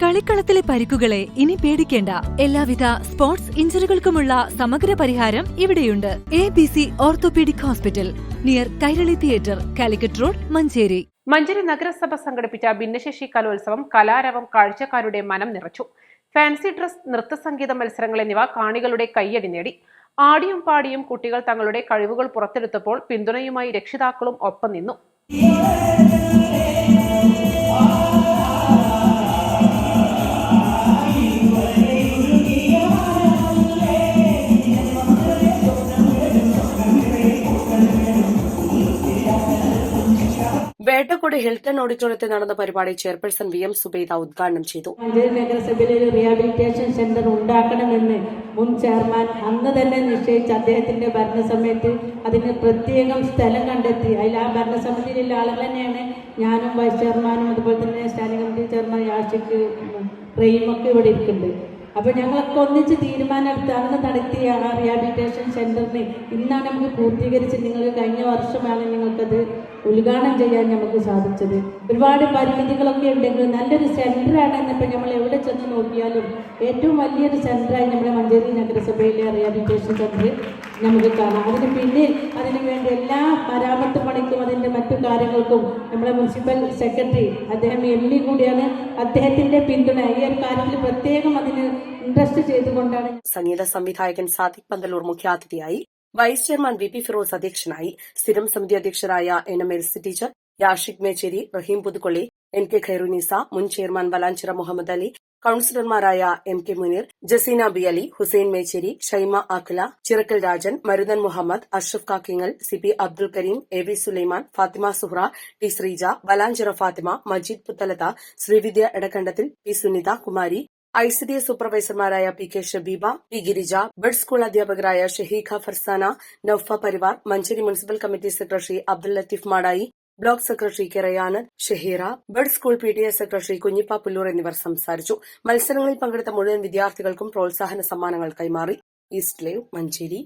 കളിക്കളത്തിലെ പരിക്കുകളെ ഇനി പേടിക്കേണ്ട. എല്ലാവിധ സ്പോർട്സ് ഇഞ്ചുറികൾക്കുമുള്ള സമഗ്ര പരിഹാരം ഇവിടെയുണ്ട്. ABC orthopaedic hospital, near Kairali theatre, Calicut road, Manjeri. Manjeri നഗരസഭ സംഘടിപ്പിച്ച ഭിന്നശേഷി കലോത്സവം കലാരവം കാഴ്ചക്കാരുടെ മനം നിറച്ചു. ഫാൻസി ഡ്രസ്, നൃത്തസംഗീത മത്സരങ്ങൾ എന്നിവ കാണികളുടെ കയ്യടി നേടി. ആടിയും പാടിയും കുട്ടികൾ തങ്ങളുടെ കഴിവുകൾ പുറത്തെടുത്തപ്പോൾ പിന്തുണയുമായി രക്ഷിതാക്കളും ഒപ്പം നിന്നു. വേട്ടക്കോട് ഹിൽട്ടൺ ഓഡിറ്റോറിയത്തിൽ നടന്ന പരിപാടി ചെയർപേഴ്സൺ VM സുബൈദ ഉദ്ഘാടനം ചെയ്തു. മഞ്ചേരി നഗരസഭയിൽ ഒരു റീഹാബിലിറ്റേഷൻ സെന്റർ ഉണ്ടാക്കണമെന്ന് മുൻ ചെയർമാൻ അന്ന് തന്നെ നിശ്ചയിച്ച് അദ്ദേഹത്തിന്റെ ഭരണസമയത്ത് അതിന് പ്രത്യേകം സ്ഥലം കണ്ടെത്തി. അതിൽ ആ ഭരണസമിതിയിലുള്ള ആളുകൾ തന്നെയാണ് ഞാനും വൈസ് ചെയർമാനും അതുപോലെ തന്നെ സ്റ്റാൻഡിംഗ് കമ്മിറ്റി ചെയർമാൻ യാഷിക്ക് റെയിമൊക്കെ ഇവിടെ ഇരിക്കുന്നുണ്ട്. അപ്പോൾ ഞങ്ങളൊക്കെ ഒന്നിച്ച് തീരുമാനമെടുത്ത് അന്ന് നടത്തിയ ആ റീഹാബിലിറ്റേഷൻ സെന്ററിന് ഇന്നാണ് നമുക്ക് പൂർത്തീകരിച്ച് നിങ്ങൾക്ക് കഴിഞ്ഞ വർഷമാണ് നിങ്ങൾക്കത് ഉദ്ഘാടനം ചെയ്യാൻ നമുക്ക് സാധിച്ചത്. ഒരുപാട് പരിമിതികളൊക്കെ ഉണ്ടെങ്കിലും നല്ലൊരു സെന്ററാണ്. ഇന്നിപ്പോൾ നമ്മൾ എവിടെ ചെന്ന് നോക്കിയാലും ഏറ്റവും വലിയൊരു സെന്ററായി നമ്മുടെ മഞ്ചേരി നഗരസഭയിലെ റീഹാബിലിറ്റേഷൻ സെന്റർ നമുക്ക് കാണാം. അതിന് പിന്നിൽ അതിനു വേണ്ടി എല്ലാ മരാമത്ത് പണിക്കും അതിൻ്റെ മറ്റു കാര്യങ്ങൾക്കും നമ്മുടെ മുനിസിപ്പൽ സെക്രട്ടറി അദ്ദേഹം ME കൂടിയാണ്. അദ്ദേഹത്തിന്റെ പിന്തുണ ഈ ഒരു കാര്യത്തിൽ പ്രത്യേകം അതിന് ഇൻട്രസ്റ്റ് ചെയ്തുകൊണ്ടാണ്. സംഗീത സംവിധായകൻ സാദിഖ് പന്തലൂർ മുഖ്യാതിഥിയായി. വൈസ് ചെയർമാൻ VP ഫിറോസ് അധ്യക്ഷനായി. സ്ഥിരം സമിതി അധ്യക്ഷരായ NM Elsy teacher, Yashiq Mecheri, Raheem Puthukkolli, NK Khairunnisa, മുൻ ചെയർമാൻ വലാഞ്ചിറ മുഹമ്മദ് അലി, കൌൺസിലർമാരായ MK Muneer, Jaseena B Ali, Hussain Mecheri, Shaima Akhila, Chirakkal Rajan, Maruthan Muhammad, Ashraf Kakkingal, CP Abdul Kareem, AV Sulaiman, Fathima Suhra, T Sreeja, Valanchira Fathima, Majeed Puthalath, Sreevidya Edakkandathil, P Sunitha Kumari, ICDS സൂപ്പർവൈസർമാരായ PK Shabeeba, P Girija, bud school അധ്യാപകരായ Shahiqa Farsana, Noufa Parivar, Manjeri municipal committee secretary Abdul Latheef Madayi, block secretary Kerayanar, Shaheera, bud school PTA secretary Kunhippa Pulloor എന്നിവർ സംസാരിച്ചു. മത്സരങ്ങളിൽ പങ്കെടുത്ത മുഴുവൻ വിദ്യാർത്ഥികൾക്കും പ്രോത്സാഹന സമ്മാനങ്ങൾ കൈമാറി. East live, Manjeri.